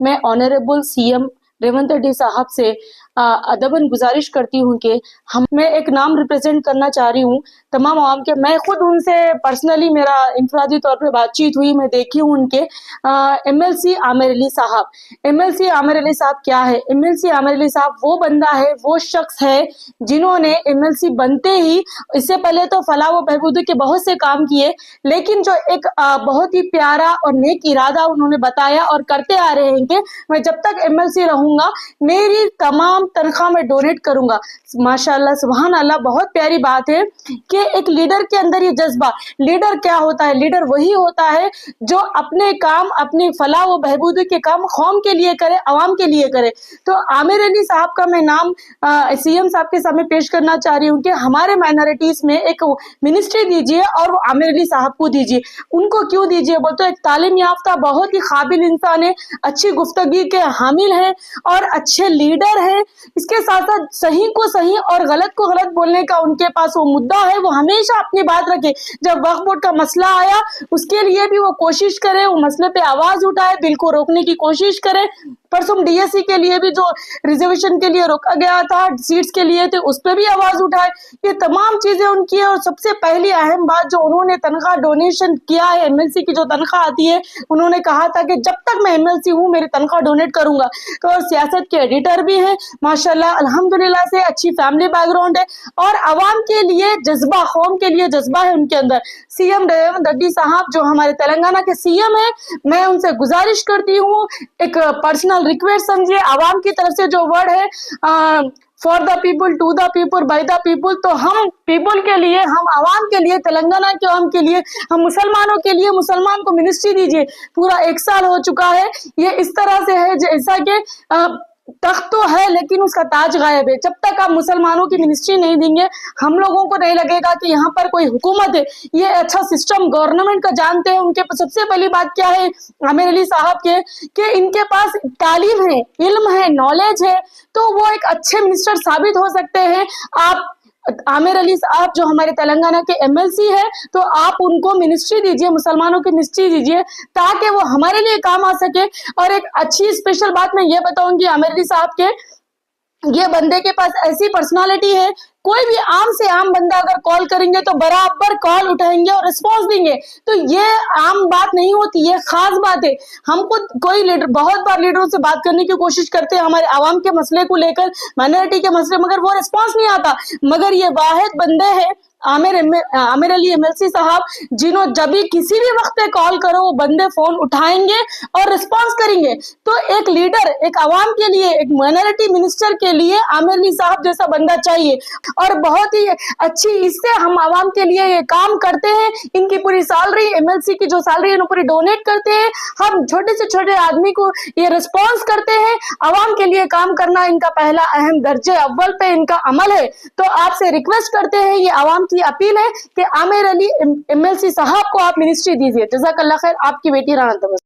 मैं honourable CM Revanth Reddy साहब से अदबन गुजारिश करती हूँ कि मैं एक नाम रिप्रेजेंट करना चाह रही हूँ तमाम आवाम के। मैं खुद उनसे पर्सनली मेरा इंफरादी तौर पे बातचीत हुई, मैं देखी हूँ उनके। एमएलसी आमिर अली साहब, एमएलसी आमिर अली साहब क्या है? एमएलसी आमिर अली साहब वो बंदा है, वो शख्स है जिन्होंने एमएलसी बनते ही, इससे पहले तो फलाह व बहबूदी के बहुत से काम किए, लेकिन जो एक बहुत ही प्यारा और नेक इरादा उन्होंने बताया और करते आ रहे हैं कि मैं जब तक एमएलसी रहूंगा मेरी तमाम तनख्वाह में डोनेट करूंगा। माशाअल्लाह, सुभान अल्लाह, बहुत प्यारी बात है कि एक लीडर के अंदर ये जज्बा। लीडर क्या होता है? लीडर वही होता है जो अपने काम, अपनी फलाह व बहबूदी के काम कौम के लिए करे, आवाम के लिए करे। तो आमिर अली साहब का मैं नाम सीएम साहब के सामने पेश करना चाह रही हूँ कि हमारे माइनॉरिटीज में एक मिनिस्ट्री दीजिए और वो आमिर अली साहब को दीजिए। उनको क्यों दीजिए? बोलते एक तालीम याफ्ता बहुत ही काबिल इंसान है, अच्छी गुफ्तगी के हामिल है और अच्छे लीडर है। इसके साथ साथ सही को सही और गलत को गलत बोलने का उनके पास वो मुद्दा है, वो हमेशा अपनी बात रखे। जब वक्फ बोर्ड का मसला आया उसके लिए भी वो कोशिश करे, वो मसले पे आवाज उठाए, बिल को रोकने की कोशिश करे। परसों डीएससी के लिए भी जो रिजर्वेशन के लिए रोका गया था, सीट्स के लिए थे, उस पर भी आवाज उठाए। ये तमाम चीजें उनकी है। और सबसे पहली अहम बात जो उन्होंने तनख्वाह डोनेशन किया है, एमएलसी की जो तनख्वाह आती है, उन्होंने कहा था कि जब तक मैं एमएलसी हूँ मेरी तनख्वाह डोनेट करूंगा। तो और सियासत के एडिटर भी हैं माशाल्लाह, अल्हम्दुलिल्लाह से अच्छी फैमिली बैकग्राउंड है और अवाम के लिए जज्बा, कौम के लिए जज्बा है उनके अंदर। सीएम रेवंत रेड्डी साहब जो हमारे तेलंगाना के सीएम है, मैं उनसे गुजारिश करती हूँ, एक पर्सनल रिक्वेस्ट समझिए, आवाम की तरफ से जो वर्ड है for the people, to the people, by the people, तो हम पीपल के लिए, हम आवाम के लिए, तेलंगाना के आवाम के लिए, हम मुसलमानों के लिए, मुसलमान को मिनिस्ट्री दीजिए। पूरा 1 साल हो चुका है, ये इस तरह से है जैसा कि तख्त तो है लेकिन उसका ताज गायब है। जब तक आप मुसलमानों की मिनिस्ट्री नहीं देंगे हम लोगों को नहीं लगेगा कि यहाँ पर कोई हुकूमत है। ये अच्छा सिस्टम गवर्नमेंट का जानते हैं। उनके सबसे पहली बात क्या है आमिर अली साहब के, कि इनके पास तालीम है, इल्म है, नॉलेज है, तो वो एक अच्छे मिनिस्टर साबित हो सकते हैं। आप आमिर अली साहब जो हमारे तेलंगाना के एमएलसी है, तो आप उनको मिनिस्ट्री दीजिए, मुसलमानों की मिनिस्ट्री दीजिए, ताकि वो हमारे लिए काम आ सके। और एक अच्छी स्पेशल बात मैं ये बताऊंगी आमिर अली साहब के, ये बंदे के पास ऐसी पर्सनालिटी है, कोई भी आम से आम बंदा अगर कॉल करेंगे तो बराबर कॉल उठाएंगे और रिस्पॉन्स देंगे। तो ये आम बात नहीं होती, ये खास बात है। हमको कोई लीडर, बहुत बार लीडरों से बात करने की कोशिश करते हैं हमारे आवाम के मसले को लेकर, माइनॉरिटी के मसले, मगर वो रिस्पॉन्स नहीं आता। मगर ये वाहिद बंदे हैं आमिर अली एमएलसी साहब, जिन्हों जब भी किसी भी वक्त पे कॉल करो वो बंदे फोन उठाएंगे और रिस्पॉन्स करेंगे। तो एक लीडर, एक आवाम के लिए, एक माइनॉरिटी मिनिस्टर के लिए आमिर अली साहब जैसा बंदा चाहिए। और बहुत ही अच्छी, इससे हम आवाम के लिए ये काम करते हैं। इनकी पूरी सैलरी, एमएलसी की जो सैलरी है पूरी डोनेट करते हैं। हम छोटे से छोटे आदमी को ये रिस्पॉन्स करते हैं। आवाम के लिए काम करना इनका पहला अहम दर्जे अव्वल पे इनका अमल है। तो आपसे रिक्वेस्ट करते हैं, ये आवाम की अपील है कि आमिर अली एमएलसी साहब को आप मिनिस्ट्री दीजिए। जज़ाकल्लाह खैर। आपकी बेटी राना तबस्सुम।